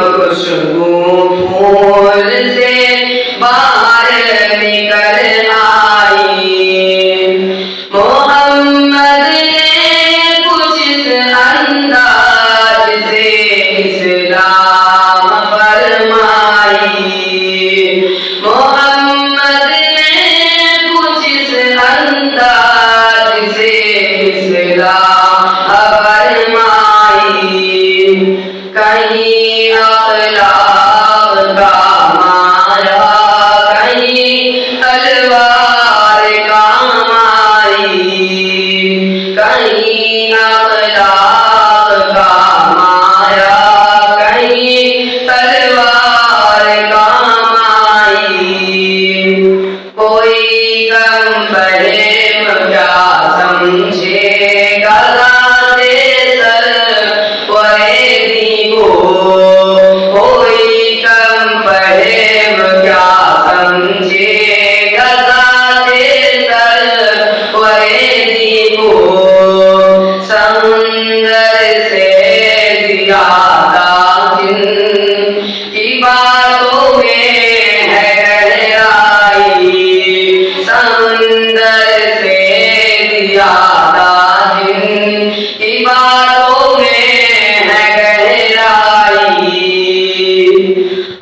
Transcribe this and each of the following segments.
खुशबू फूल से बाहर निकल आई। मोहम्मद ने कुछ इस अंदाज से इस्लाम फरमाई। मोहम्मद ने कुछ इस अंदाज से इस्लाम फरमाई। कहीं अखलाक का माया, कहीं तलवार काम आई। कहीं अखलाक का माया, कहीं तलवार काम आई। कोई गम बहम क्या समझे गला से सर वैदी को। कोई गम बहम क्या समझे गला से सर वैदी को। समुंदर से ज्यादा जिनकी बातों में है गहराई। समुंदर से ज्यादा जिनकी बातों में है गहराई।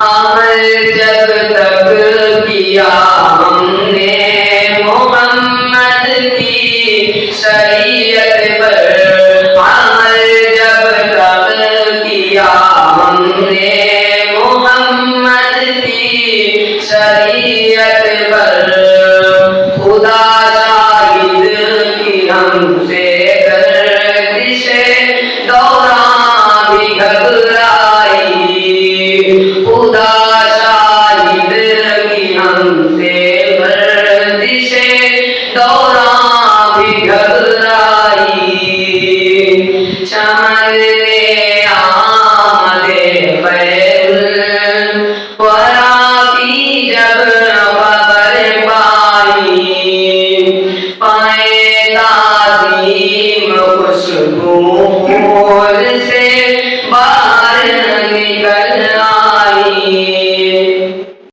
अमल जब तक किया हमने मोहम्मद की शरीयत पर। अमल जब तक किया हमने मोहम्मद की शरीयत पर। खुदा शाहिद की हमसे गर्दिशे दौरान भी घबराई। खुदा शाहिद की हमसे गर्दिशे दौरान भी घबराई। चमन में आमदे खैरुल वरा की जब खबर पाई। पाए ताज़ीम खुशबू फूल से